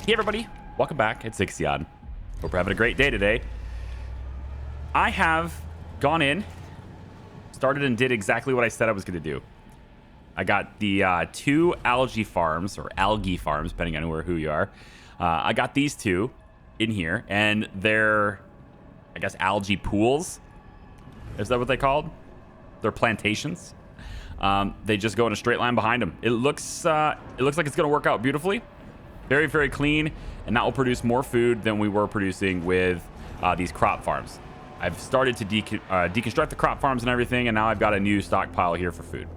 Hey everybody, welcome back. It's IXION. Hope we're having a great day today. I have gone in, started and did exactly what I said I was going to do. I got the two algae farms, or algae farms, depending on who you are. I got these two in here, and they're, I guess, algae pools. Is that what they called? They're plantations. They just go in a straight line behind them. It looks like it's going to work out beautifully. Very, very clean, and that will produce more food than we were producing with these crop farms. I've started to deconstruct the crop farms and everything, and now I've got a new stockpile here for food.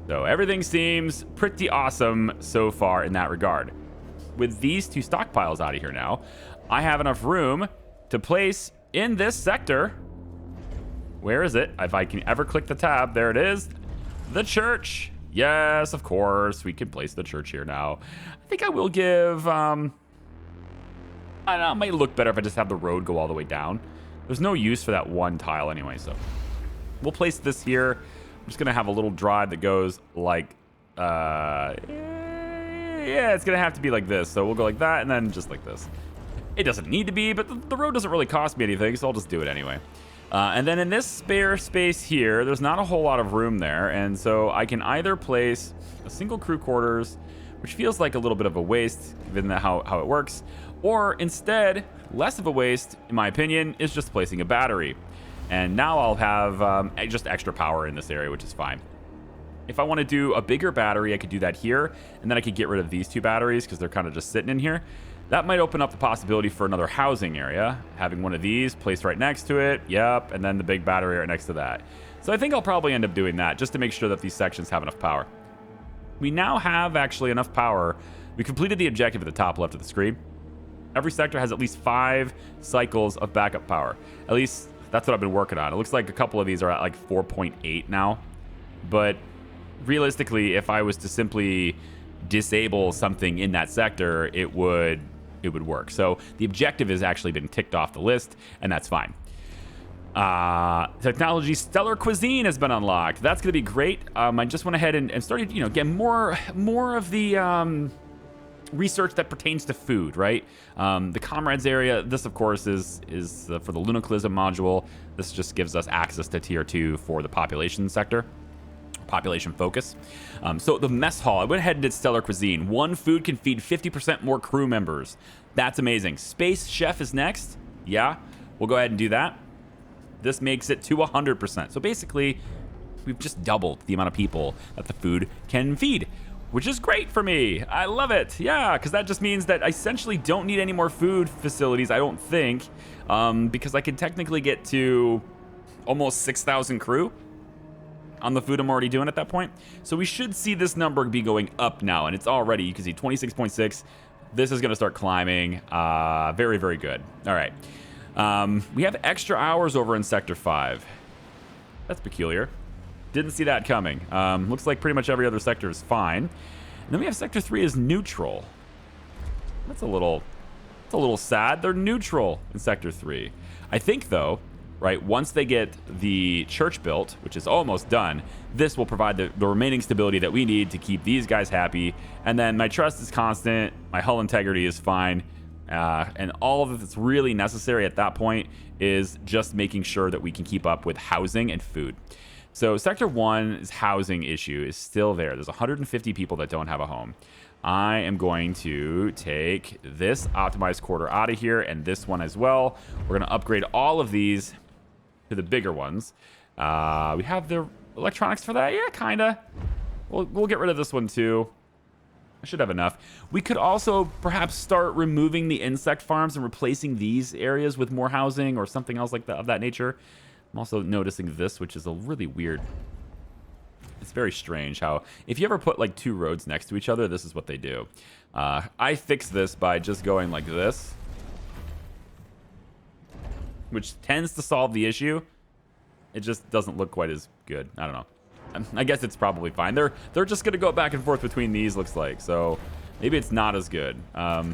So everything seems pretty awesome so far in that regard. With these two stockpiles out of here now, I have enough room to place in this sector. Where is it? If I can ever click the tab, there it is. The church. Yes, of course, we can place the church here now. I think I will give, I don't know, it might look better if I just have the road go all the way down. There's no use for that one tile anyway, so we'll place this here. I'm just gonna have a little drive that goes like, yeah, it's gonna have to be like this. So we'll go like that and then just like this. It doesn't need to be, but the road doesn't really cost me anything, so I'll just do it anyway. And then in this spare space here, there's not a whole lot of room there, and so I can either place a single crew quarters, which feels like a little bit of a waste given how it works, or instead, less of a waste, in my opinion, is just placing a battery. And now I'll have just extra power in this area, which is fine. If I want to do a bigger battery, I could do that here, and then I could get rid of these two batteries because they're kind of just sitting in here. That might open up the possibility for another housing area, having one of these placed right next to it. Yep, and then the big battery right next to that. So I think I'll probably end up doing that just to make sure that these sections have enough power. We now have actually enough power. We completed the objective at the top left of the screen. Every sector has at least 5 cycles of backup power. At least that's what I've been working on. It looks like a couple of these are at like 4.8 now. But realistically, if I was to simply disable something in that sector, it would work. So the objective has actually been ticked off the list, and that's fine. Technology stellar cuisine has been unlocked. That's going to be great. I just went ahead and started, getting more of the research that pertains to food, right? The comrades area, this of course is for the lunaclism module. This just gives us access to tier 2 for the population sector. Population focus. So the mess hall, I went ahead and did stellar cuisine. One food can feed 50% more crew members. That's amazing. Space chef is next. Yeah, we'll go ahead and do that. This makes it to 100%. So basically, we've just doubled the amount of people that the food can feed, which is great for me. I love it. Yeah, because that just means that I essentially don't need any more food facilities, I don't think, because I can technically get to almost 6,000 crew on the food I'm already doing at that point. So we should see this number be going up now, and it's already, you can see 26.6. This is going to start climbing. Very, very good. All right. We have extra hours over in Sector 5. That's peculiar. Didn't see that coming. Looks like pretty much every other sector is fine. And then we have Sector 3 is neutral. That's a little sad. They're neutral in Sector 3. I think, though, right, once they get the church built, which is almost done, this will provide the remaining stability that we need to keep these guys happy. And then my trust is constant, my hull integrity is fine, and all of that's really necessary at that point is just making sure that we can keep up with housing and food. So Sector 1's housing issue is still there. There's 150 people that don't have a home. I am going to take this optimized quarter out of here and this one as well. We're going to upgrade all of these to the bigger ones. We have the electronics for that. Yeah, kind of. We'll get rid of this one too. I should have enough. We could also perhaps start removing the insect farms and replacing these areas with more housing or something else like that of that nature. I'm also noticing this, which is a really weird. It's very strange how if you ever put like 2 roads next to each other, this is what they do. I fixed this by just going like this, which tends to solve the issue. It just doesn't look quite as good. I don't know. I guess it's probably fine. They're just gonna go back and forth between these, looks like. So maybe it's not as good.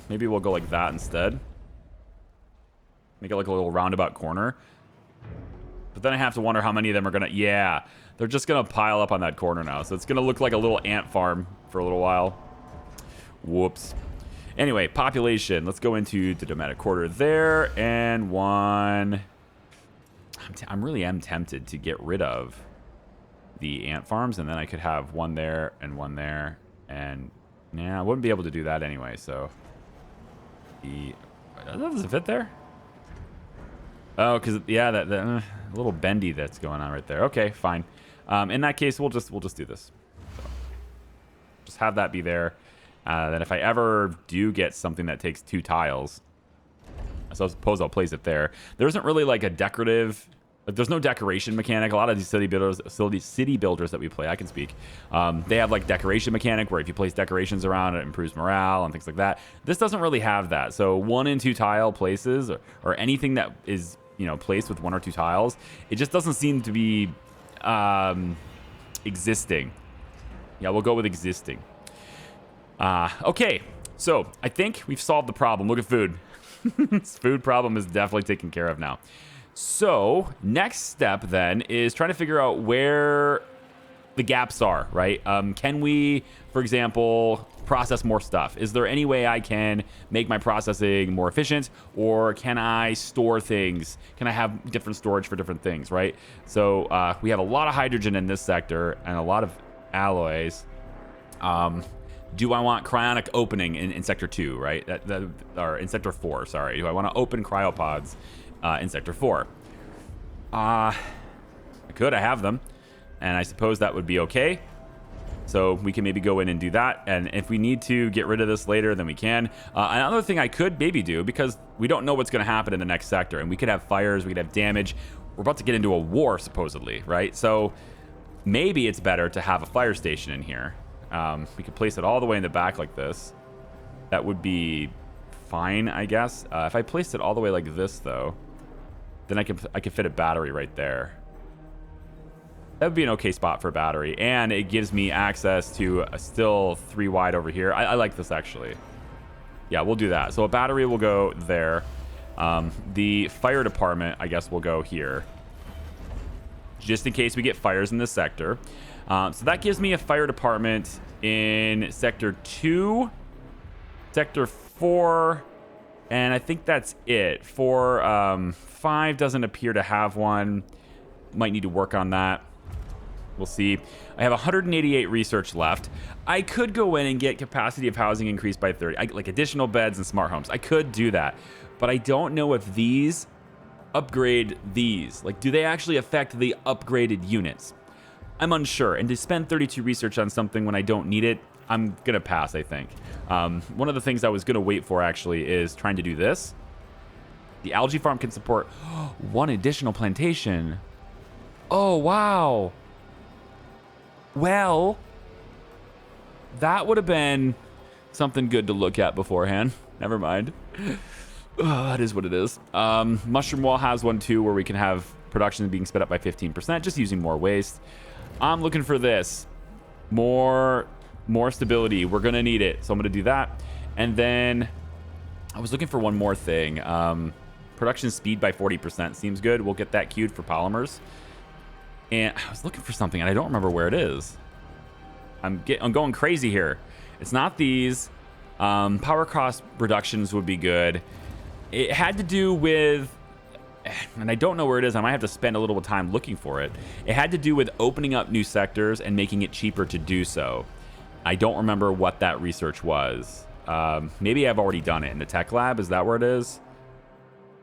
Maybe we'll go like that instead. Make it like a little roundabout corner. But then I have to wonder how many of them are gonna, yeah, they're just gonna pile up on that corner now. So it's gonna look like a little ant farm for a little while. Whoops. Anyway, population. Let's go into the domestic quarter there, and one. I really am tempted to get rid of the ant farms, and then I could have one there and one there, and yeah, I wouldn't be able to do that anyway. So does it fit there? Oh, because yeah, that little bendy that's going on right there. Okay, fine. In that case, we'll just do this. So, just have that be there. Then if I ever do get something that takes 2 tiles, so I suppose I'll place it there. There isn't really like a decorative. Like, there's no decoration mechanic. A lot of these city builders that we play, I can speak. They have like decoration mechanic where if you place decorations around, it improves morale and things like that. This doesn't really have that. So 1 and 2 tile places or anything that is, you know, placed with 1 or 2 tiles, it just doesn't seem to be existing. Yeah, we'll go with existing. Okay, so I think we've solved the problem. Look at food. This food problem is definitely taken care of now. So next step then is trying to figure out where the gaps are, right? Can we, for example, process more stuff? Is there any way I can make my processing more efficient, or can I store things? Can I have different storage for different things, right? So we have a lot of hydrogen in this sector and a lot of alloys. Do I want cryonic opening in sector 2, right? Or in sector 4, sorry. Do I want to open cryopods in sector 4? I have them, and I suppose that would be okay. So we can maybe go in and do that, and if we need to get rid of this later, then we can. Another thing I could maybe do, because we don't know what's going to happen in the next sector, and we could have fires, we could have damage. We're about to get into a war, supposedly, right? So maybe it's better to have a fire station in here. We could place it all the way in the back like this. That would be fine, I guess. If I placed it all the way like this, though, then I could fit a battery right there. That would be an okay spot for a battery, and it gives me access to a still 3 wide over here. I like this, actually. Yeah, we'll do that. So a battery will go there. The fire department, I guess, will go here, just in case we get fires in this sector. So that gives me a fire department in sector 2, sector 4, and I think that's it. For 5 doesn't appear to have one. Might need to work on that. We'll see. I have 188 research left. I could go in and get capacity of housing increased by 30, like additional beds and smart homes. I could do that, but I don't know if these upgrade these. Like, do they actually affect the upgraded units? I'm unsure, and to spend 32 research on something when I don't need it, I'm gonna pass, I think. One of the things I was gonna wait for, actually, is trying to do this. The algae farm can support 1 additional plantation. Oh, wow. Well, that would have been something good to look at beforehand. Never mind. That is what it is. Mushroom Wall has one, too, where we can have production being sped up by 15%, just using more waste. I'm looking for this. More stability. We're going to need it. So I'm going to do that. And then I was looking for one more thing. Production speed by 40% seems good. We'll get that queued for polymers. And I was looking for something, and I don't remember where it is. I'm going crazy here. It's not these. Power cost reductions would be good. It had to do with, and I don't know where it is. I might have to spend a little time looking for it. It had to do with opening up new sectors and making it cheaper to do so. I don't remember what that research was. Maybe I've already done it in the tech lab. Is that where it is?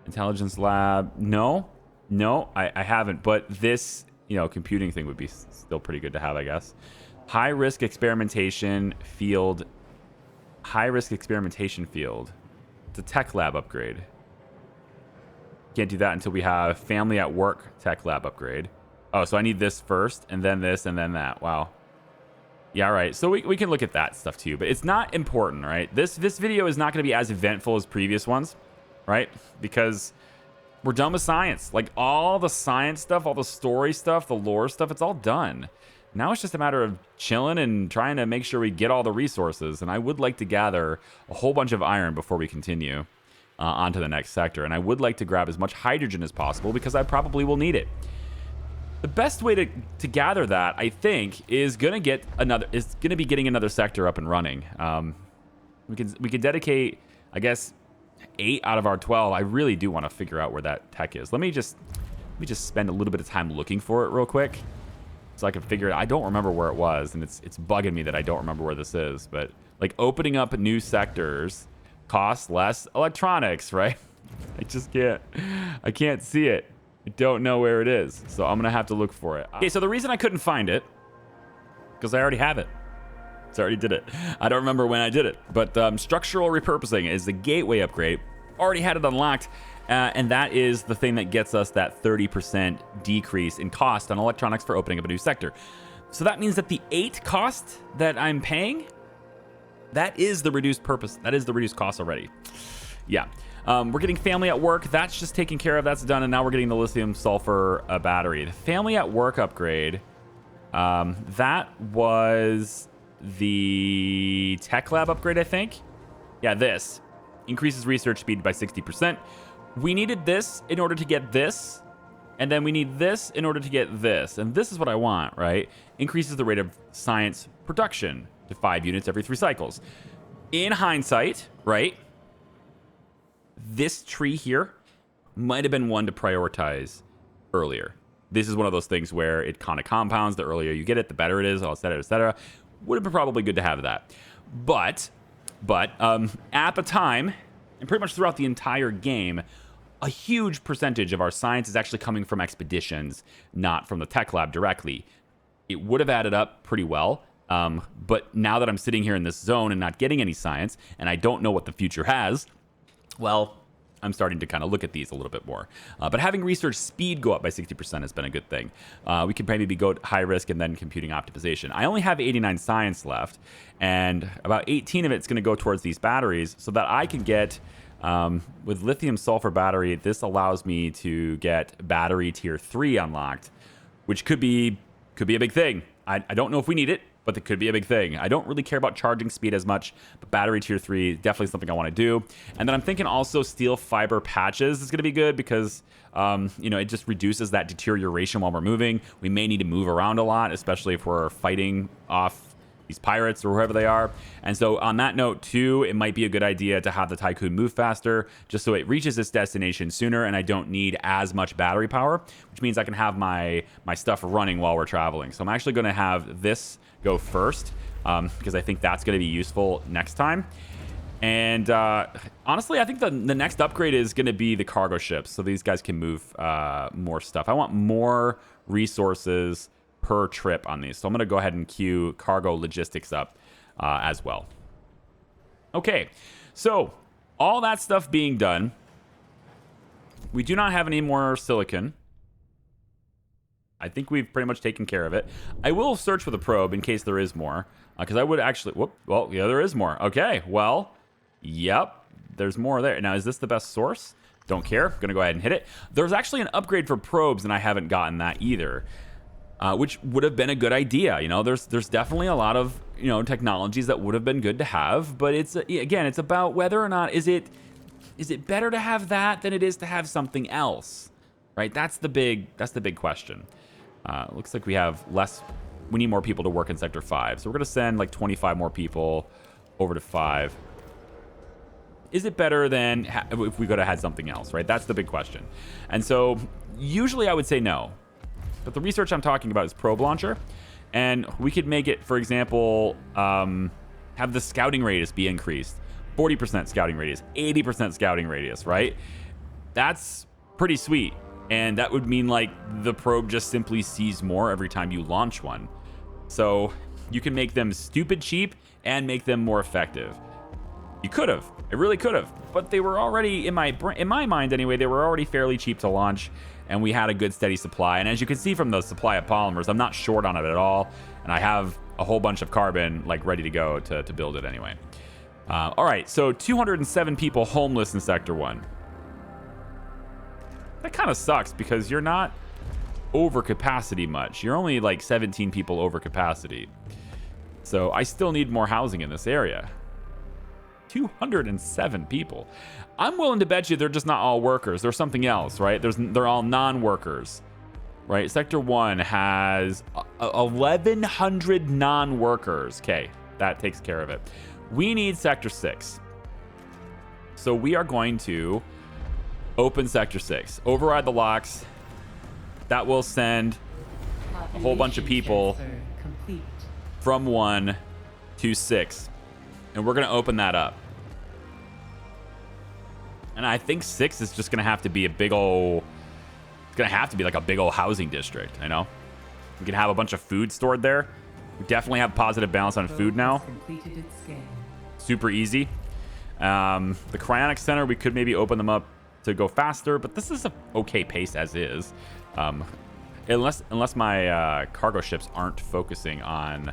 Intelligence lab. No, I haven't. But this, computing thing would be still pretty good to have, I guess. High risk experimentation field. High risk experimentation field. It's a tech lab upgrade. Can't do that until we have family at work tech lab upgrade. Oh, so I need this first, and then this, and then that. Wow. Yeah, all right. So we can look at that stuff too, but it's not important, right? This video is not going to be as eventful as previous ones, right? Because we're done with science. Like, all the science stuff, all the story stuff, the lore stuff, it's all done. Now it's just a matter of chilling and trying to make sure we get all the resources. And I would like to gather a whole bunch of iron before we continue onto the next sector. And I would like to grab as much hydrogen as possible because I probably will need it. The best way to gather that, I think, is gonna be getting another sector up and running. We could dedicate, I guess, 8 out of our 12. I really do want to figure out where that tech is. Let me just spend a little bit of time looking for it real quick, so I can figure it. I don't remember where it was, and it's bugging me that I don't remember where this is. But like opening up new sectors costs less electronics, right? I can't see it. I don't know where it is, so I'm gonna have to look for it. Okay, so the reason I couldn't find it, because I already have it. So I already did it. I don't remember when I did it, but structural repurposing is the gateway upgrade. Already had it unlocked, and that is the thing that gets us that 30% decrease in cost on electronics for opening up a new sector. So that means that the 8 cost that I'm paying, that is the reduced purpose. That is the reduced cost already. Yeah. We're getting family at work. That's just taken care of. That's done. And now we're getting the lithium sulfur battery. The family at work upgrade, that was the tech lab upgrade, I think. Yeah, this increases research speed by 60%. We needed this in order to get this. And then we need this in order to get this. And this is what I want, right? Increases the rate of science production to 5 units every 3 cycles. In hindsight, right? This tree here might have been one to prioritize earlier. This is one of those things where it kind of compounds. The earlier you get it, the better it is, et cetera, et cetera. Would have been probably good to have that. But at the time, and pretty much throughout the entire game, a huge percentage of our science is actually coming from expeditions, not from the tech lab directly. It would have added up pretty well. But now that I'm sitting here in this zone and not getting any science, and I don't know what the future has, well, I'm starting to kind of look at these a little bit more. But having research speed go up by 60% has been a good thing. We can maybe go high risk and then computing optimization. I only have 89 science left, and about 18 of it's going to go towards these batteries so that I can get, with lithium sulfur battery, this allows me to get battery tier 3 unlocked, which could be a big thing. I don't know if we need it, but it could be a big thing. I don't really care about charging speed as much, but battery tier 3, definitely something I want to do. And then I'm thinking also steel fiber patches is going to be good because, it just reduces that deterioration while we're moving. We may need to move around a lot, especially if we're fighting off these pirates or whoever they are. And so on that note too, it might be a good idea to have the Tiqqun move faster just so it reaches its destination sooner and I don't need as much battery power, which means I can have my stuff running while we're traveling. So I'm actually going to have this go first because I think that's going to be useful next time. And honestly, I think the next upgrade is going to be the cargo ships, so these guys can move more stuff. I want more resources per trip on these, so I'm going to go ahead and queue cargo logistics up as well. Okay, so all that stuff being done, we do not have any more silicon. I think we've pretty much taken care of it. I will search for the probe in case there is more, because I would actually... Well, yeah, there is more. Okay, well, yep, there's more there. Now, is this the best source? Don't care. Gonna go ahead and hit it. There's actually an upgrade for probes, and I haven't gotten that either, which would have been a good idea. There's definitely a lot of, technologies that would have been good to have, but it's, again, it's about whether or not is it better to have that than it is to have something else, right? That's the big question. Looks like we have less. We need more people to work in Sector 5. So we're going to send like 25 more people over to 5. Is it better than if we could have had something else, right? That's the big question. And so usually I would say no. But the research I'm talking about is probe launcher. And we could make it, for example, have the scouting radius be increased. 40% scouting radius, 80% scouting radius, right? That's pretty sweet. And that would mean like the probe just simply sees more every time you launch one. So you can make them stupid cheap and make them more effective. You could have. It really could have. But they were already, in my mind anyway, they were already fairly cheap to launch. And we had a good steady supply. And as you can see from the supply of polymers, I'm not short on it at all. And I have a whole bunch of carbon like ready to go to build it anyway. All right, so 207 people homeless in Sector 1. That kind of sucks because you're not over capacity much. You're only like 17 people over capacity. So I still need more housing in this area. 207 people. I'm willing to bet you they're just not all workers. There's something else, right? They're all non-workers, right? Sector 1 has 1,100 non-workers. Okay, that takes care of it. We need Sector 6. So we are going to open Sector 6. Override the locks. That will send a whole bunch of people from 1 to 6. And we're going to open that up. And I think 6 is just going to have to be a big old... It's going to have to be like a big old housing district, you know? We can have a bunch of food stored there. We definitely have positive balance on food now. Super easy. The cryonic center, we could maybe open them up to go faster, but this is a okay pace as is. Unless my cargo ships aren't focusing on...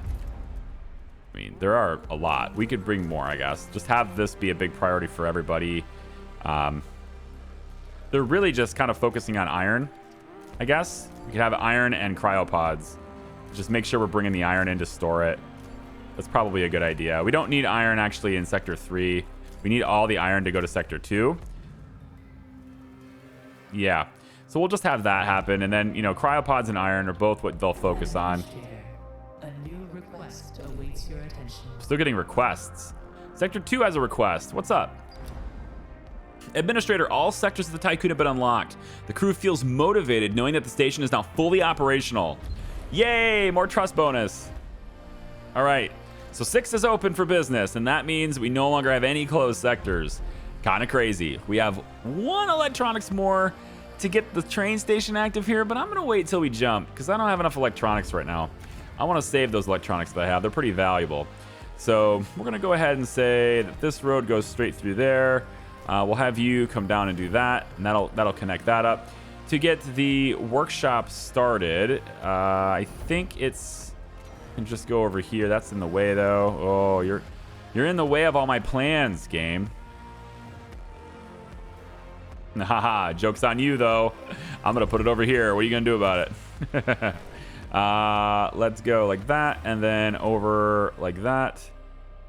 I mean, there are a lot. We could bring more, I guess. Just have this be a big priority for everybody. They're really just kind of focusing on iron, I guess. We could have iron and cryopods. Just make sure we're bringing the iron in to store it. That's probably a good idea. We don't need iron actually in Sector 3. We need all the iron to go to Sector 2. Yeah. So we'll just have that happen. And then, you know, cryopods and iron are both what they'll focus on. A new request awaits your attention. Still getting requests. Sector 2 has a request. What's up? Administrator, all sectors of the Tiqqun have been unlocked. The crew feels motivated knowing that the station is now fully operational. Yay! More trust bonus. All right. So 6 is open for business, and that means we no longer have any closed sectors. Kind of crazy. We have 1 electronics more to get the train station active here, but I'm going to wait till we jump because I don't have enough electronics right now. I want to save those electronics that I have. They're pretty valuable. So we're going to go ahead and say that this road goes straight through there. We'll have you come down and do that, and that'll connect that up. To get the workshop started, I think it's... can just go over here. That's in the way, though. Oh, you're in the way of all my plans, game. Haha, joke's on you, though. I'm going to put it over here. What are you going to do about it? Let's go like that, and then over like that.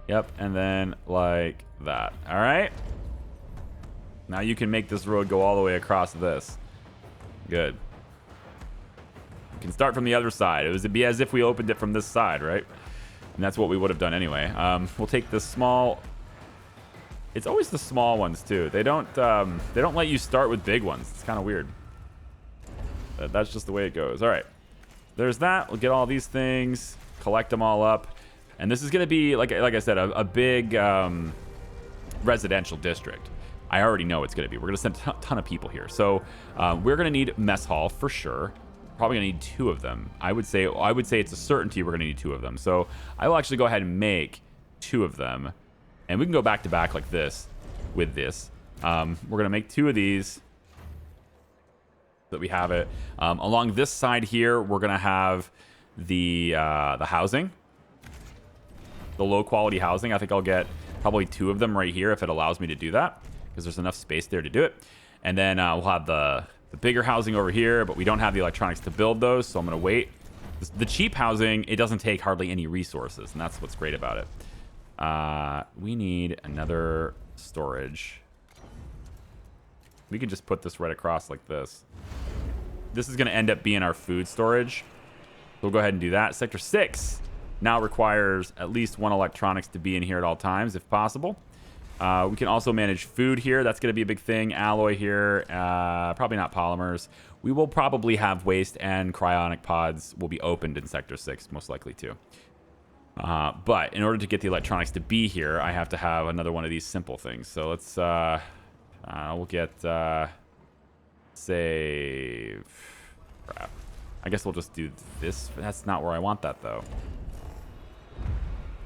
Yep, and then like that. All right. Now you can make this road go all the way across this. Good. You can start from the other side. It would be as if we opened it from this side, right? And that's what we would have done anyway. We'll take the small... It's always the small ones, too. They don't let you start with big ones. It's kind of weird. That's just the way it goes. All right. There's that. We'll get all these things, collect them all up. And this is going to be, like I said, a big residential district. I already know it's going to be. We're going to send a ton of people here. So we're going to need mess hall for sure. Probably going to need 2 of them. I would say it's a certainty we're going to need 2 of them. So I will actually go ahead and make 2 of them. And we can go back to back like this with this. We're going to make 2 of these so that we have it. Along this side here, we're going to have the housing. The low quality housing. I think I'll get probably 2 of them right here if it allows me to do that, because there's enough space there to do it. And then we'll have the bigger housing over here, but we don't have the electronics to build those, so I'm going to wait. The cheap housing, it doesn't take hardly any resources, and that's what's great about it. We need another storage. We can just put this right across like this. This is going to end up being our food storage. We'll go ahead and do that. Sector 6 now requires at least 1 electronics to be in here at all times, if possible. We can also manage food here. That's going to be a big thing. Alloy here. Probably not polymers. We will probably have waste and cryonic pods will be opened in Sector 6, most likely too. But in order to get the electronics to be here, I have to have another one of these simple things. So let's, we'll get, save. Crap. I guess we'll just do this. That's not where I want that, though.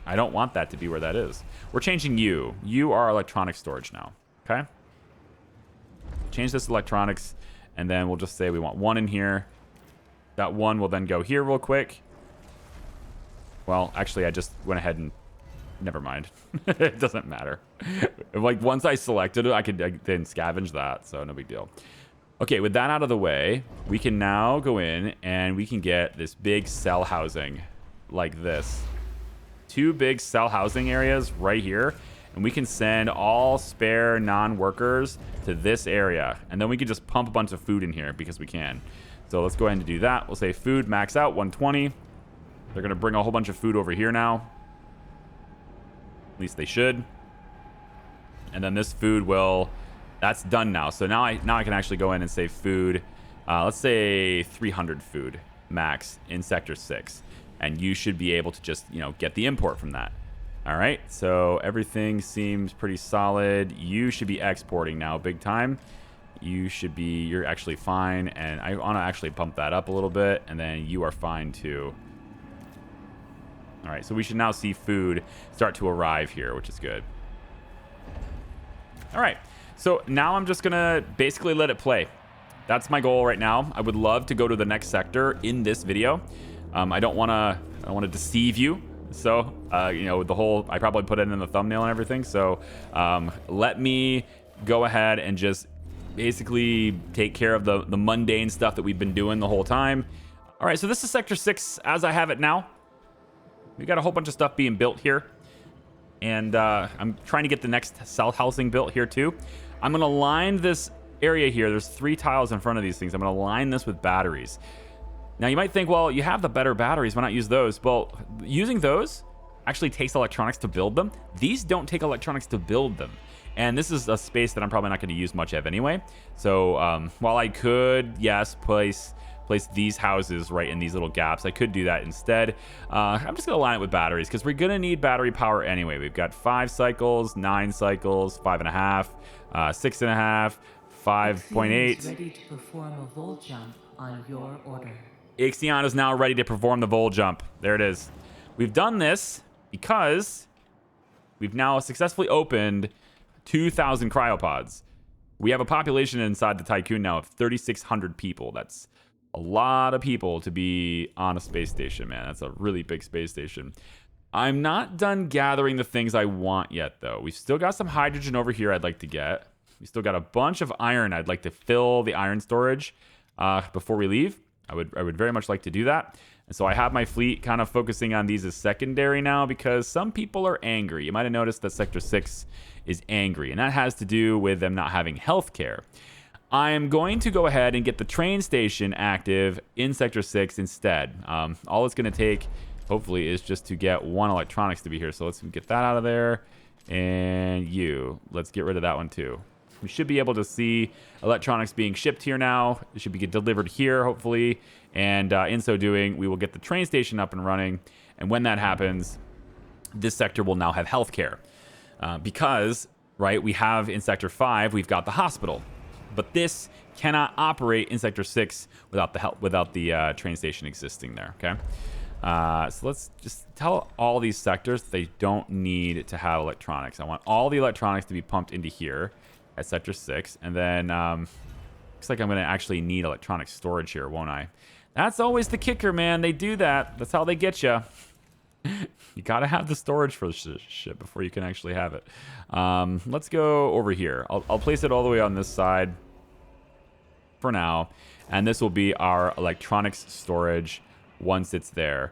I don't want that to be where that is. We're changing you. You are electronic storage now. Okay? Change this to electronics, and then we'll just say we want 1 in here. That 1 will then go here real quick. Well, actually, I just went ahead and... Never mind. It doesn't matter. Like, once I selected it, I could then scavenge that, so no big deal. Okay, with that out of the way, we can now go in and we can get this big cell housing like this. 2 big cell housing areas right here, and we can send all spare non-workers to this area, and then we can just pump a bunch of food in here because we can. So let's go ahead and do that. We'll say food max out 120. They're going to bring a whole bunch of food over here now. At least they should. And then this food will... That's done now. So now I can actually go in and save food. Let's say 300 food max in Sector 6. And you should be able to just, you know, get the import from that. All right. So everything seems pretty solid. You should be exporting now big time. You're actually fine. And I want to actually pump that up a little bit. And then you are fine too. All right. So we should now see food start to arrive here, which is good. All right. So now I'm just going to basically let it play. That's my goal right now. I would love to go to the next sector in this video. I don't want to deceive you. So, you know, I probably put it in the thumbnail and everything. So let me go ahead and just basically take care of the mundane stuff that we've been doing the whole time. All right. So this is Sector 6 as I have it now. We got a whole bunch of stuff being built here. And I'm trying to get the next south housing built here too. I'm going to line this area here. There's 3 tiles in front of these things. I'm going to line this with batteries. Now you might think, well, you have the better batteries. Why not use those? Well, using those actually takes electronics to build them. These don't take electronics to build them. And this is a space that I'm probably not going to use much of anyway. So while I could, yes, place these houses right in these little gaps, I could do that instead. I'm just going to line it with batteries because we're going to need battery power anyway. We've got 5 cycles, 9 cycles, 5.5, 6.5, 5.8. Ready to perform a volt jump on your order. IXION is now ready to perform the volt jump. There it is. We've done this because we've now successfully opened 2,000 cryopods. We have a population inside the Tiqqun now of 3,600 people. That's a lot of people to be on a space station, man. That's a really big space station. I'm not done gathering the things I want yet, though. We've still got some hydrogen over here I'd like to get. We still got a bunch of iron. I'd like to fill the iron storage before we leave. I would very much like to do that. And so I have my fleet kind of focusing on these as secondary now because some people are angry. You might have noticed that Sector 6 is angry, and that has to do with them not having health care. I am going to go ahead and get the train station active in Sector 6 instead. All it's going to take, hopefully, is just to get 1 electronics to be here. So let's get that out of there. And let's get rid of that one too. We should be able to see electronics being shipped here now. It should be delivered here, hopefully. And in so doing, we will get the train station up and running. And when that happens, this sector will now have healthcare. Because, right, we have in Sector 5, we've got the hospital. But this cannot operate in Sector 6 without the train station existing there, okay? So let's just tell all these sectors they don't need to have electronics. I want all the electronics to be pumped into here at Sector 6. And then looks like I'm going to actually need electronic storage here, won't I? That's always the kicker, man. They do that. That's how they get you. You got to have the storage for this shit before you can actually have it. Let's go over here. I'll place it all the way on this side for now. And this will be our electronics storage once it's there.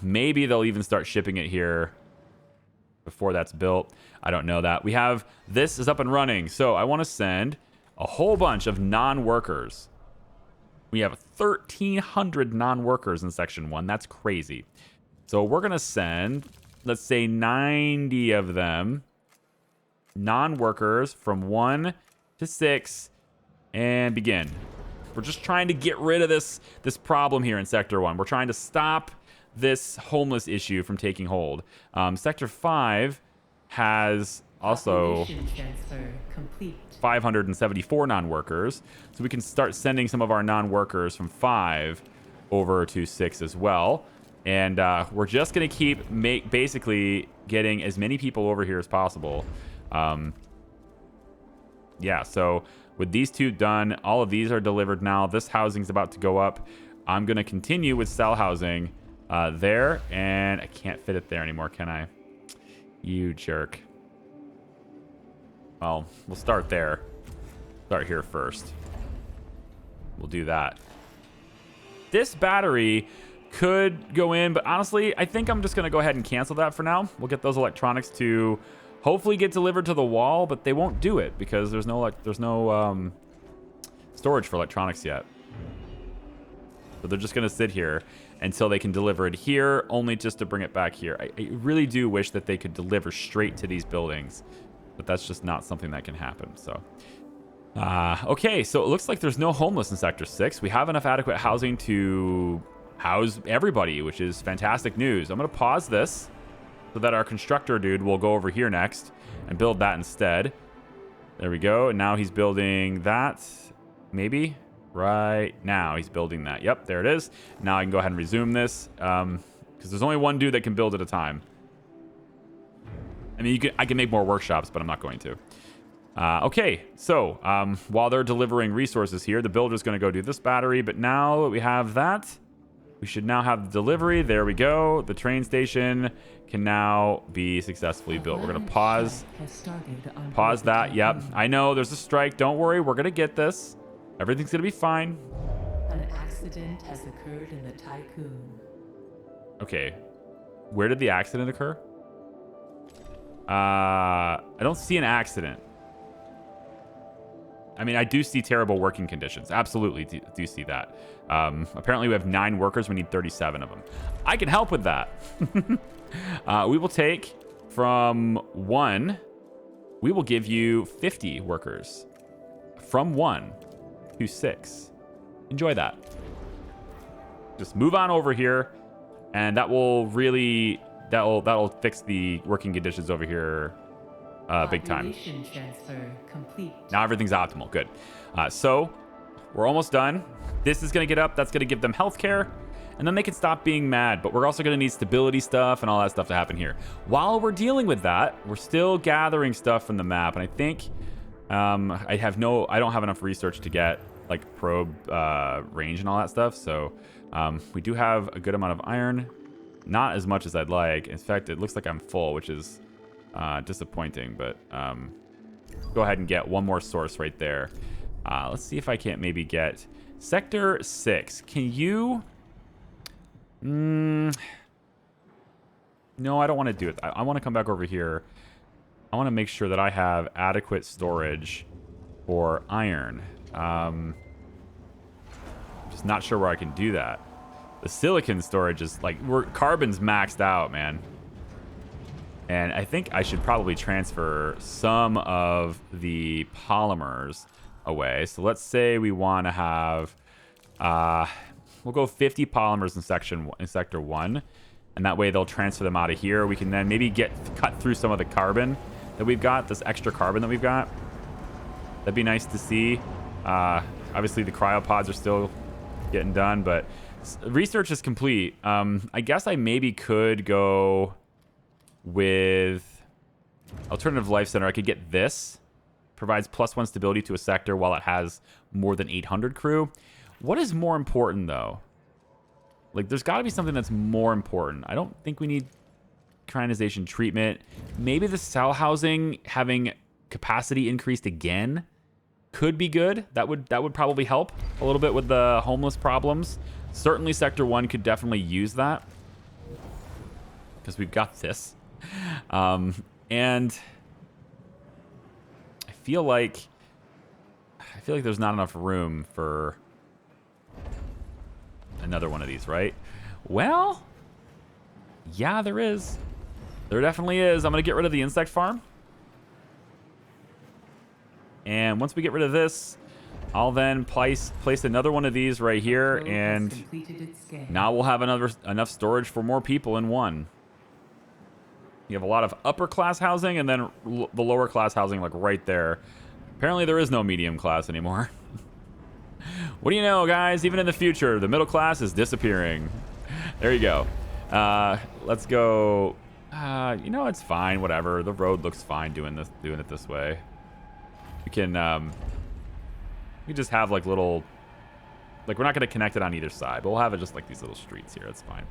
Maybe they'll even start shipping it here before that's built. I don't know that. This is up and running. So I want to send a whole bunch of non-workers. We have 1,300 non-workers in Section 1. That's crazy. So we're going to send, let's say 90 of them, non-workers from 1 to 6, and begin. We're just trying to get rid of this problem here in Sector 1. We're trying to stop this homeless issue from taking hold. Sector 5 has also 574 non-workers. So we can start sending some of our non-workers from 5 over to 6 as well. And we're just going to keep basically getting as many people over here as possible. Yeah, so with these 2 done, all of these are delivered now. This housing's about to go up. I'm going to continue with cell housing there. And I can't fit it there anymore, can I? You jerk. Well, we'll start there. Start here first. We'll do that. This battery could go in, but honestly, I think I'm just going to go ahead and cancel that for now. We'll get those electronics to hopefully get delivered to the wall, but they won't do it because there's no storage for electronics yet. So they're just going to sit here. until they can deliver it here, only just to bring it back here. I really do wish that they could deliver straight to these buildings, but that's just not something that can happen. So, okay, so it looks like there's no homeless in Sector 6. We have enough adequate housing to house everybody, which is fantastic news. I'm going to pause this so that our constructor dude will go over here next and build that instead. There we go. And now he's building that. Maybe right now he's building that. Yep, there it is. Now I can go ahead and resume this because there's only one dude that can build at a time. I mean, I can make more workshops, but I'm not going to. Okay, so while they're delivering resources here, the builder's going to go do this battery. But now that we have that, we should now have the delivery. There we go. The train station can now be successfully built. We're going to pause that. Yep, I know there's a strike. Don't worry. We're going to get this. Everything's going to be fine. An accident has occurred in the Tiqqun. Okay. Where did the accident occur? I don't see an accident. I mean, I do see terrible working conditions. Absolutely do see that. Apparently, we have 9 workers. We need 37 of them. I can help with that. We will take from 1. We will give you 50 workers. From 1 to 6. Enjoy that. Just move on over here, and that will really that'll fix the working conditions over here big time. Transfer complete. Now everything's optimal. Good. So we're almost done. This is going to get up. That's going to give them healthcare, and then they can stop being mad. But we're also going to need stability stuff and all that stuff to happen here. While we're dealing with that, we're still gathering stuff from the map, and I think I don't have enough research to get like probe range and all that stuff. So we do have a good amount of iron, not as much as I'd like. In fact, it looks like I'm full, which is disappointing, but go ahead and get one more source right there. Let's see if I can't maybe get Sector 6. Can you? No, I don't want to do it. I want to come back over here. I want to make sure that I have adequate storage for iron. Just not sure where I can do that. The silicon storage is like, carbon's maxed out, man. And I think I should probably transfer some of the polymers away. So let's say we want to have, we'll go 50 polymers in Sector 1. And that way they'll transfer them out of here. We can then maybe cut through some of the carbon that we've got, this extra carbon that we've got. That'd be nice to see. Obviously the cryopods are still getting done, but research is complete. I guess I maybe could go with Alternative Life Center. I could get this. Provides +1 stability to a sector while it has more than 800 crew. What is more important, though? Like, there's got to be something that's more important. I don't think we need cryogenization treatment. Maybe the cell housing having capacity increased again could be good. That would probably help a little bit with the homeless problems. Certainly Sector 1 could definitely use that because we've got this. And I feel like there's not enough room for another one of these, right? Well, yeah, there is. There definitely is. I'm going to get rid of the insect farm. And once we get rid of this, I'll then place another one of these right here, and now we'll have enough storage for more people in one. You have a lot of upper class housing, and then the lower class housing like right there. Apparently there is no medium class anymore. What do you know, guys? Even in the future, the middle class is disappearing. There you go. Let's go. You know, it's fine. Whatever. The road looks fine doing it this way. We can just have like little, like we're not going to connect it on either side, but we'll have it just like these little streets here. That's fine.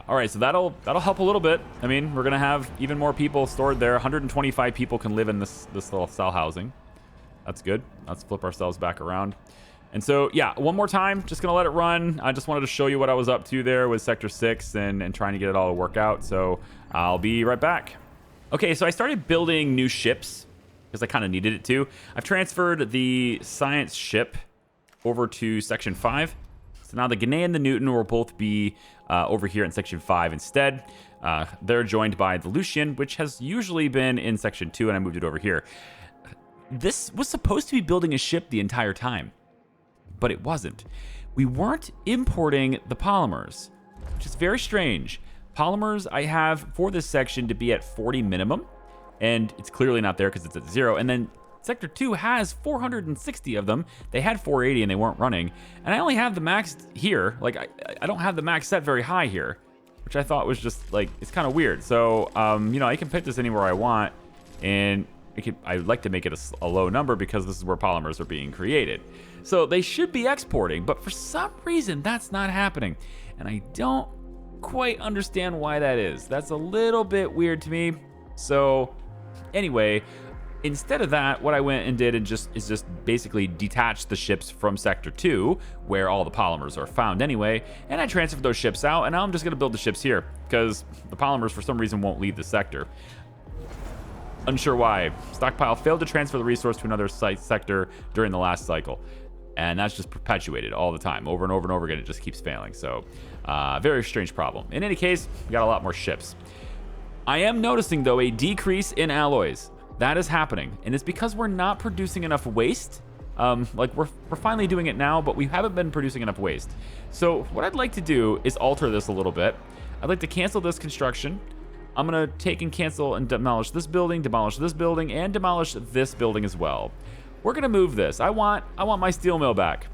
All right, so that'll help a little bit. I mean, we're going to have even more people stored there. 125 people can live in this little cell housing. That's good. Let's flip ourselves back around. And so, yeah, one more time, just going to let it run. I just wanted to show you what I was up to there with Sector 6 and trying to get it all to work out. So I'll be right back. Okay, so I started building new ships because I kind of needed it to. I've transferred the science ship over to Section 5. So now the Ghanaian and the Newton will both be over here in Section 5 instead. They're joined by the Lucian, which has usually been in Section 2, and I moved it over here. This was supposed to be building a ship the entire time, but it wasn't. We weren't importing the polymers, which is very strange. Polymers I have for this section to be at 40 minimum, and it's clearly not there because it's at 0. And then Sector 2 has 460 of them. They had 480 and they weren't running. And I only have the max here. Like, I don't have the max set very high here, which I thought was just, like, it's kind of weird. So, you know, I can pick this anywhere I want, and I'd like to make it a low number because this is where polymers are being created. So they should be exporting, but for some reason, that's not happening. And I don't quite understand why that is. That's a little bit weird to me. So anyway, instead of that, what I went and did is just basically detach the ships from Sector 2, where all the polymers are found anyway, and I transferred those ships out, and now I'm just going to build the ships here, because the polymers for some reason won't leave the sector. Unsure why. Stockpile failed to transfer the resource to another sector during the last cycle. And that's just perpetuated all the time. Over and over and over again, it just keeps failing. So, very strange problem. In any case, we got a lot more ships. I am noticing, though, a decrease in alloys. That is happening. And it's because we're not producing enough waste. Like, we're finally doing it now, but we haven't been producing enough waste. So, what I'd like to do is alter this a little bit. I'd like to cancel this construction. I'm going to take and cancel and demolish this building, and demolish this building as well. We're going to move this. I want my steel mill back.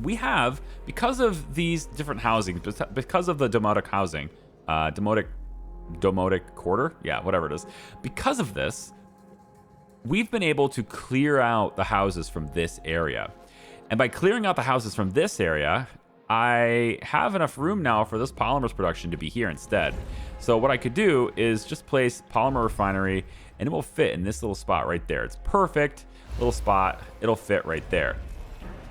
We have, because of these different housings, because of the demotic housing, domotic quarter? Yeah, whatever it is. Because of this, we've been able to clear out the houses from this area. And by clearing out the houses from this area, I have enough room now for this polymers production to be here instead. So what I could do is just place polymer refinery, and it will fit in this little spot right there. It's perfect little spot. It'll fit right there.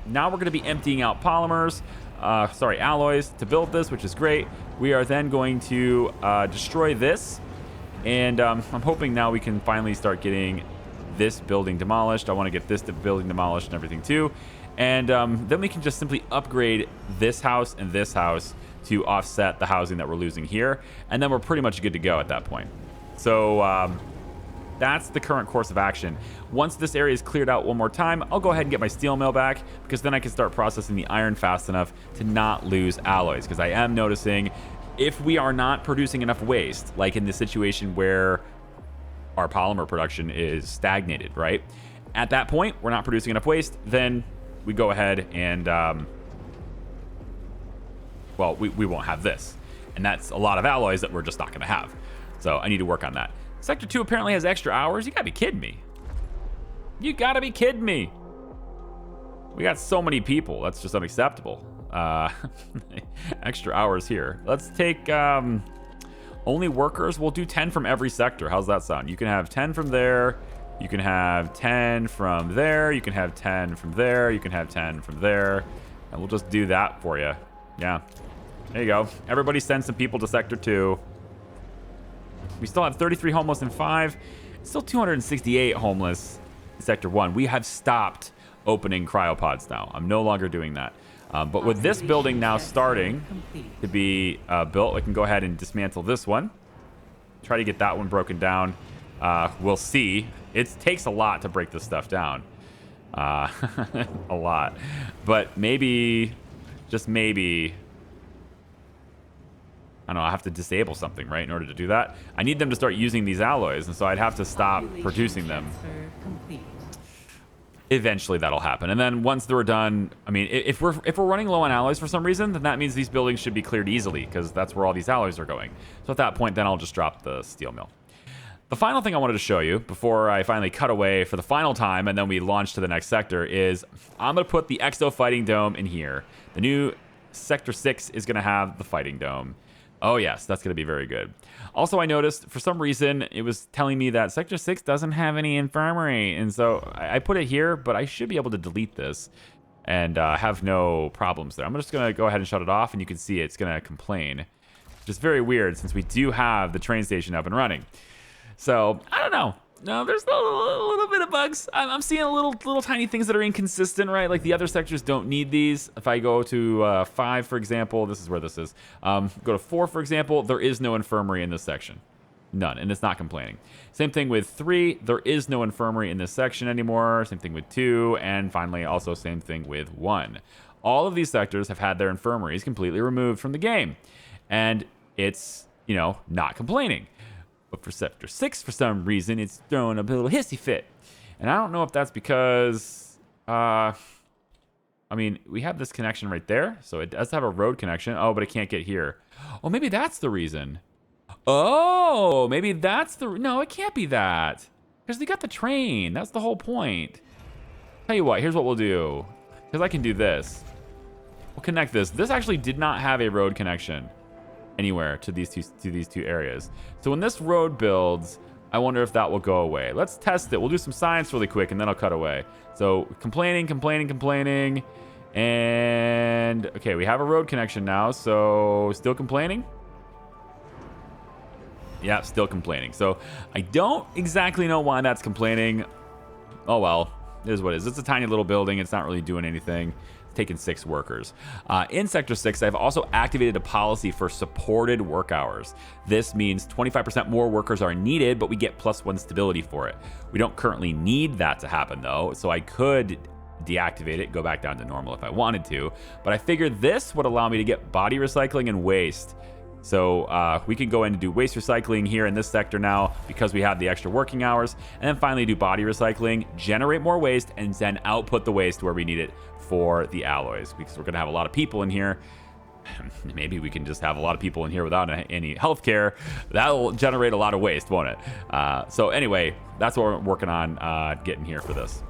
Now we're going to be emptying out polymers, alloys to build this, which is great. We are then going to destroy this, and I'm hoping now we can finally start getting this building demolished. I want to get this building demolished and everything too. And then we can just simply upgrade this house and this house to offset the housing that we're losing here. And then we're pretty much good to go at that point. So that's the current course of action. Once this area is cleared out one more time, I'll go ahead and get my steel mill back, because then I can start processing the iron fast enough to not lose alloys. Because I am noticing if we are not producing enough waste, like in the situation where our polymer production is stagnated, right? At that point, we're not producing enough waste, then we go ahead and, well, we won't have this. And that's a lot of alloys that we're just not going to have. So I need to work on that. Sector 2 apparently has extra hours. You gotta be kidding me. You gotta be kidding me. We got so many people. That's just unacceptable. Extra hours here. Let's take only workers. We'll do 10 from every sector. How's that sound? You can have 10 from there. You can have 10 from there. You can have 10 from there. You can have 10 from there. And we'll just do that for you. Yeah. There you go. Everybody send some people to Sector 2. We still have 33 homeless in 5. Still 268 homeless in Sector 1. We have stopped opening cryopods now. I'm no longer doing that. But with this building now starting to be built, we can go ahead and dismantle this one. Try to get that one broken down. We'll see. It takes a lot to break this stuff down. A lot. But maybe, just maybe, I don't know, I have to disable something, right, in order to do that. I need them to start using these alloys, and so I'd have to stop producing them. Eventually that'll happen. And then once they're done, I mean, if we're running low on alloys for some reason, then that means these buildings should be cleared easily, because that's where all these alloys are going. So at that point, then I'll just drop the steel mill. The final thing I wanted to show you before I finally cut away for the final time and then we launch to the next sector is I'm going to put the Exo Fighting Dome in here. The new Sector 6 is going to have the Fighting Dome. Oh yes, that's going to be very good. Also, I noticed for some reason it was telling me that Sector 6 doesn't have any infirmary, and so I put it here, but I should be able to delete this and have no problems there. I'm just going to go ahead and shut it off, and you can see it's going to complain, which is very weird since we do have the train station up and running. So, I don't know. No, there's a little bit of bugs. I'm seeing little tiny things that are inconsistent, right? Like the other sectors don't need these. If I go to 5, for example, this is where this is. Go to 4, for example, there is no infirmary in this section. None, and it's not complaining. Same thing with 3, there is no infirmary in this section anymore. Same thing with 2, and finally also same thing with 1. All of these sectors have had their infirmaries completely removed from the game, and it's, you know, not complaining. But for sector 6, for some reason, it's throwing a little hissy fit. And I don't know if that's because, I mean, we have this connection right there, so it does have a road connection. Oh, but it can't get here. Oh, maybe that's the reason. Oh, maybe that's the... No, it can't be that. Because they got the train. That's the whole point. Tell you what, here's what we'll do. Because I can do this. We'll connect this. This actually did not have a road connection anywhere to these two areas. So when this road builds, I wonder if that will go away. Let's test it. We'll do some science really quick, and then I'll cut away. So complaining. And... Okay, we have a road connection now, so still complaining? Yeah, still complaining. So I don't exactly know why that's complaining. Oh well, it is what it is. It's a tiny little building. It's not really doing anything. It's taking 6 workers. In Sector 6, I've also activated a policy for supported work hours. This means 25% more workers are needed, but we get +1 stability for it. We don't currently need that to happen though, so I could deactivate it, go back down to normal if I wanted to. But I figured this would allow me to get body recycling and waste. So we can go in and do waste recycling here in this sector now because we have the extra working hours, and then finally do body recycling, generate more waste, and then output the waste where we need it for the alloys, because we're going to have a lot of people in here. Maybe we can just have a lot of people in here without any healthcare. That'll generate a lot of waste, won't it? So anyway, that's what we're working on getting here for this.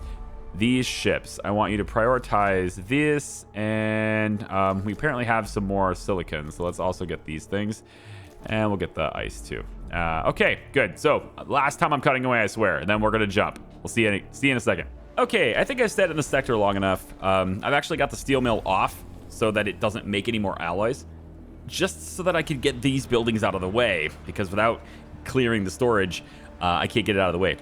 These ships, I want you to prioritize this, and we apparently have some more silicon, so let's also get these things, and we'll get the ice too. Okay, good. So last time I'm cutting away, I swear, and then we're gonna jump. We'll see you in a second. Okay, I think I've stayed in the sector long enough. I've actually got the steel mill off so that it doesn't make any more alloys, just so that I could get these buildings out of the way, because without clearing the storage, I can't get it out of the way.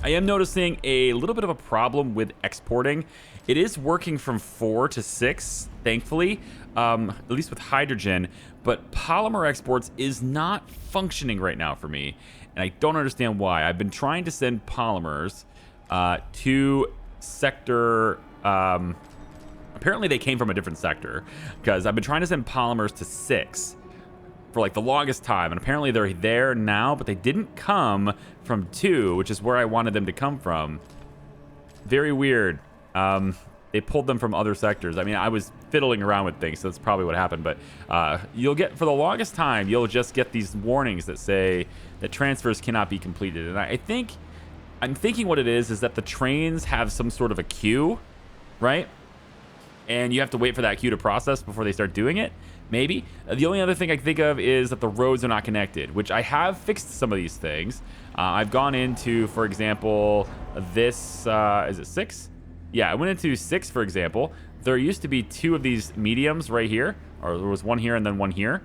I am noticing a little bit of a problem with exporting. It is working from 4 to 6, thankfully, at least with hydrogen, but polymer exports is not functioning right now for me, and I don't understand why. I've been trying to send polymers to sector... apparently they came from a different sector, because I've been trying to send polymers to 6 for like the longest time, and apparently they're there now, but they didn't come from 2, which is where I wanted them to come from. Very weird. They pulled them from other sectors. I mean, I was fiddling around with things, so that's probably what happened, but you'll get, for the longest time, you'll just get these warnings that say that transfers cannot be completed, and I'm thinking what it is that the trains have some sort of a queue, right? And you have to wait for that queue to process before they start doing it. Maybe. The only other thing I can think of is that the roads are not connected, which I have fixed some of these things. I've gone into, for example, this, is it 6? Yeah, I went into 6, for example. There used to be 2 of these mediums right here, or there was one here and then one here.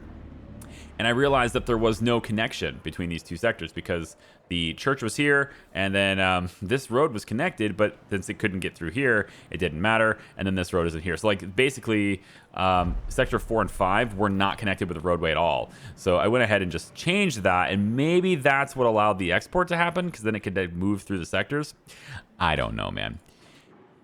And I realized that there was no connection between these 2 sectors because the church was here, and then this road was connected, but since it couldn't get through here, it didn't matter, and then this road isn't here. So, like, basically, Sector 4 and 5 were not connected with the roadway at all. So I went ahead and just changed that, and maybe that's what allowed the export to happen, because then it could move through the sectors. I don't know, man.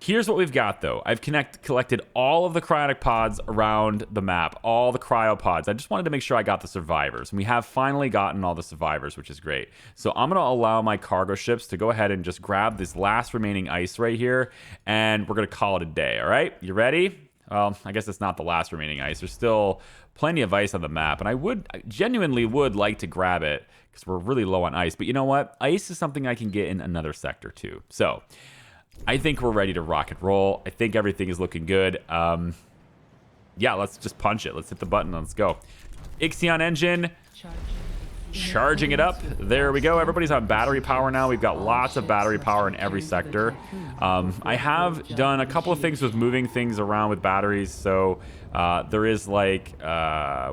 Here's what we've got, though. I've collected all of the cryonic pods around the map, all the cryopods. I just wanted to make sure I got the survivors. And we have finally gotten all the survivors, which is great. So I'm going to allow my cargo ships to go ahead and just grab this last remaining ice right here, and we're going to call it a day, all right? You ready? Well, I guess it's not the last remaining ice. There's still plenty of ice on the map, and I genuinely would like to grab it because we're really low on ice. But you know what? Ice is something I can get in another sector, too. So I think we're ready to rock and roll. I think everything is looking good. Yeah, let's just punch it. Let's hit the button. Let's go. IXION engine. Charging it up. There we go. Everybody's on battery power now. We've got lots of battery power in every sector. I have done a couple of things with moving things around with batteries. So there is like,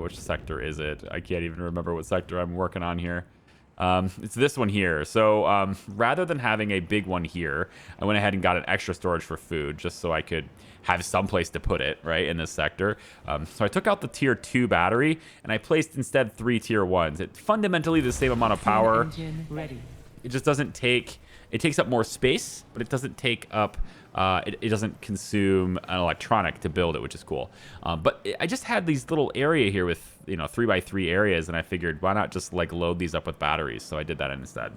which sector is it? I can't even remember what sector I'm working on here. It's this one here. So rather than having a big one here, I went ahead and got an extra storage for food just so I could have some place to put it, right, in this sector. So I took out the tier 2 battery and I placed instead 3 tier 1s. It's fundamentally the same amount of power. Engine ready. It just doesn't take, it takes up more space, but it doesn't take up, it doesn't consume an electronic to build it, which is cool. But I just had these little area here with, 3x3 areas, and I figured why not just like load these up with batteries? So I did that instead.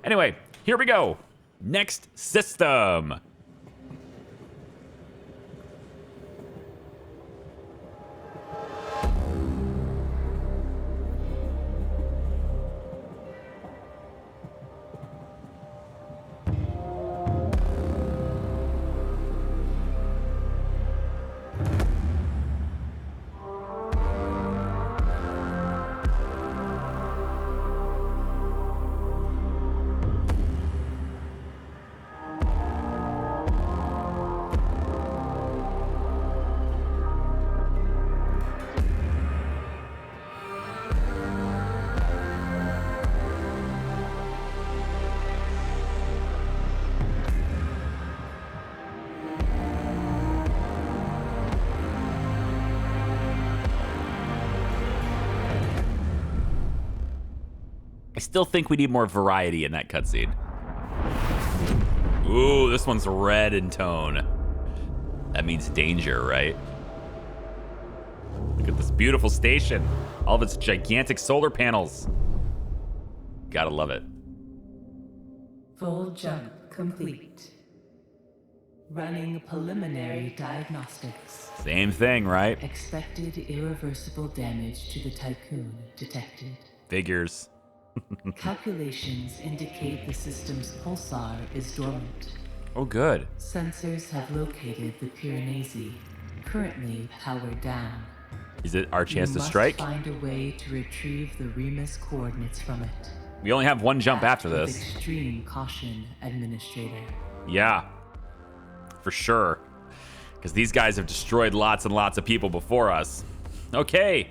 Anyway, here we go. Next system. I still think we need more variety in that cutscene. Ooh, this one's red in tone. That means danger, right? Look at this beautiful station. All of its gigantic solar panels. Gotta love it. Full jump complete. Running preliminary diagnostics. Same thing, right? Expected irreversible damage to the Tiqqun detected. Figures. Calculations indicate the system's pulsar is dormant. Oh, good. Sensors have located the Pyrenees, currently powered down. Is it our chance You to must strike? find a way to retrieve the Remus coordinates from it. We only have one jump Act after with this. Extreme caution, Administrator. Yeah, for sure. Because these guys have destroyed lots and lots of people before us. Okay,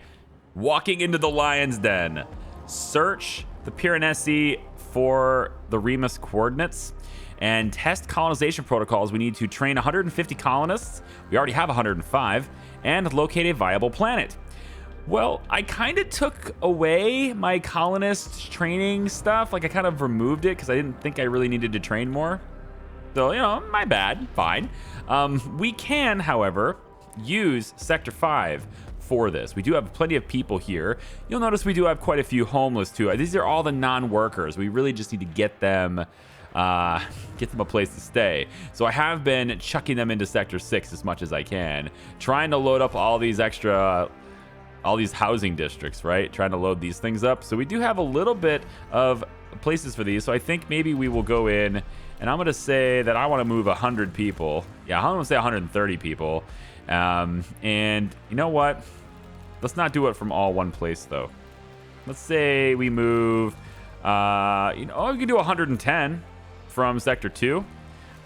walking into the lion's den. Search the Pyrenees for the Remus coordinates and test colonization protocols. We need to train 150 colonists. We already have 105, and locate a viable planet. Well, I kind of took away my colonist training stuff. Like, I kind of removed it because I didn't think I really needed to train more. So, my bad. Fine. We can, however, use Sector 5 for this. We do have plenty of people here. You'll notice we do have quite a few homeless too. These are all the non-workers. We really just need to get them a place to stay. So I have been chucking them into Sector 6 as much as I can, trying to load up all these housing districts, right? Trying to load these things up. So we do have a little bit of places for these. So I think maybe we will go in, and I'm going to say that I want to move 100 people. Yeah, I'm going to say 130 people. And you know what? Let's not do it from all one place though. Let's say we move, we can do 110 from Sector 2. We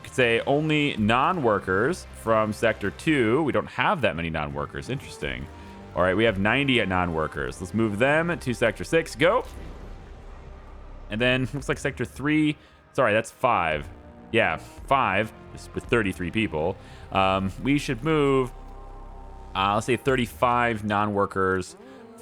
could say only non-workers from Sector 2. We don't have that many non-workers. Interesting. All right, we have 90 non-workers. Let's move them to Sector 6. Go. And then looks like Sector 3. Sorry, that's 5. Yeah, 5 with 33 people. We should move, let's say 35 non-workers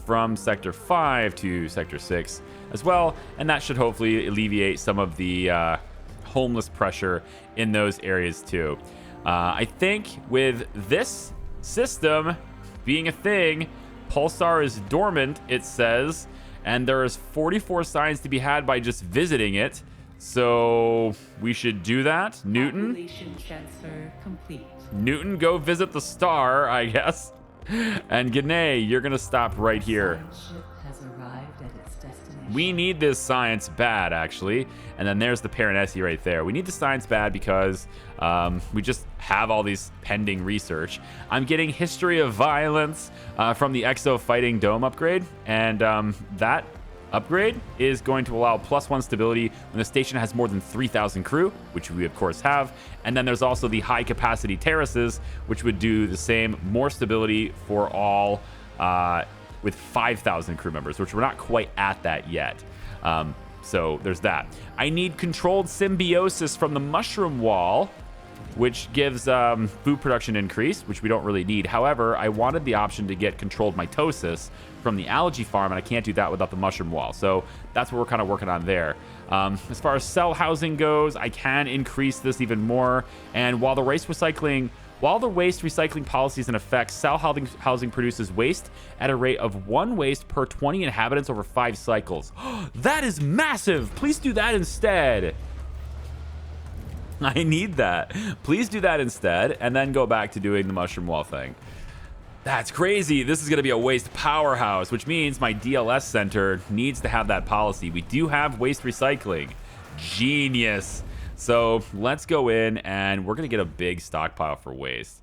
from Sector 5 to Sector 6 as well. And that should hopefully alleviate some of the homeless pressure in those areas too. I think with this system being a thing, Pulsar is dormant, it says, and there is 44 signs to be had by just visiting it. So we should do that. Newton. Population transfer complete. Newton, go visit the star, I guess. And Gane, you're gonna stop right here. Science ship has arrived at its destination. We need this science bad, actually. And then there's the Pyrenees right there. We need the science bad because we just have all these pending research. I'm getting history of violence from the Exo Fighting Dome upgrade, and that upgrade is going to allow +1 stability when the station has more than 3,000 crew, which we of course have. And then there's also the high capacity terraces, which would do the same, more stability for all with 5,000 crew members, which we're not quite at that yet. So there's that. I need controlled symbiosis from the mushroom wall, which gives food production increase, which we don't really need. However, I wanted the option to get controlled mitosis from the algae farm, and I can't do that without the mushroom wall. So that's what we're kind of working on there. As far as cell housing goes, I can increase this even more. And while the waste recycling policy is in effect, cell housing produces waste at a rate of 1 waste per 20 inhabitants over 5 cycles. That is massive. Please do that instead. I need that. Please do that instead, and then go back to doing the mushroom wall thing. That's crazy. This is going to be a waste powerhouse, which means my DLS center needs to have that policy. We do have waste recycling. Genius. So let's go in, and we're going to get a big stockpile for waste.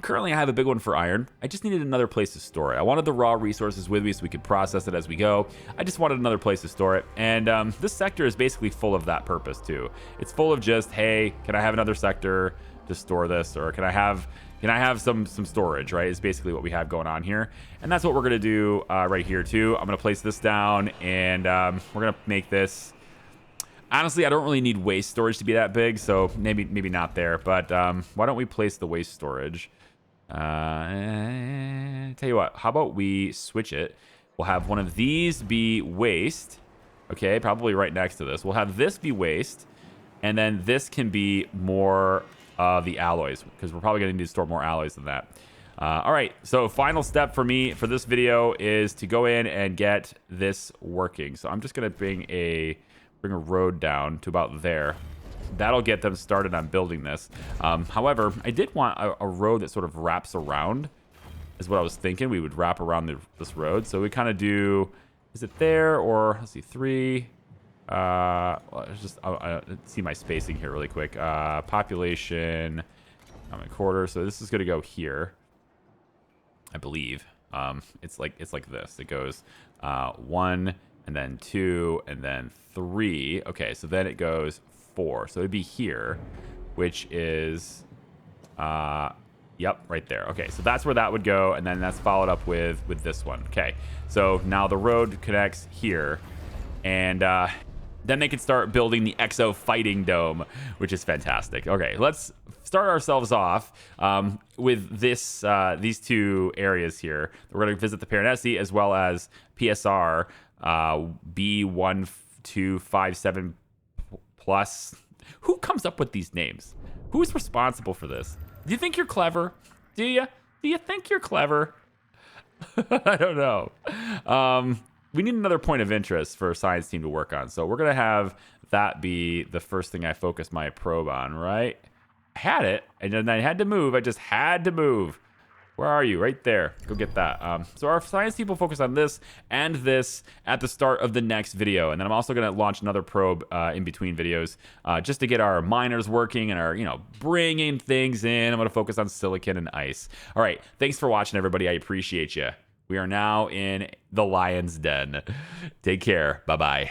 Currently, I have a big one for iron. I just needed another place to store it. I wanted the raw resources with me so we could process it as we go. I just wanted another place to store it. And this sector is basically full of that purpose, too. It's full of just, hey, can I have another sector to store this? Or can I have some storage, right? Is basically what we have going on here. And that's what we're going to do right here, too. I'm going to place this down, and we're going to make this... Honestly, I don't really need waste storage to be that big, so maybe not there. But why don't we place the waste storage? Tell you what, how about we switch it? We'll have one of these be waste. Okay, probably right next to this. We'll have this be waste, and then this can be more of the alloys, because we're probably going to need to store more alloys than that. All right, so final step for me for this video is to go in and get this working. So I'm just going to bring a road down to about there. That'll get them started on building this. However, I did want a road that sort of wraps around, is what I was thinking. We would wrap around this road. So we kind of do, is it there, or let's see, 3. Well, I'll see my spacing here really quick. Population, common quarter. So this is going to go here, I believe. It's like this. It goes 1, and then 2, and then 3. Okay, so then it goes 4. So it'd be here, which is, yep, right there. Okay, so that's where that would go, and then that's followed up with this one. Okay, so now the road connects here, and then they can start building the Exo Fighting Dome, which is fantastic. Okay, let's start ourselves off with these 2 areas here. We're going to visit the Piranesi as well as PSR B1257 plus. Who comes up with these names? Who's responsible for this? Do you think you're clever? Do you think you're clever? I don't know. We need another point of interest for a science team to work on. So we're going to have that be the first thing I focus my probe on, right? I had it, and then I had to move. I just had to move. Where are you? Right there. Go get that. So our science people focus on this and this at the start of the next video. And then I'm also going to launch another probe in between videos just to get our miners working and our, bringing things in. I'm going to focus on silicon and ice. All right. Thanks for watching, everybody. I appreciate you. We are now in the lion's den. Take care. Bye-bye.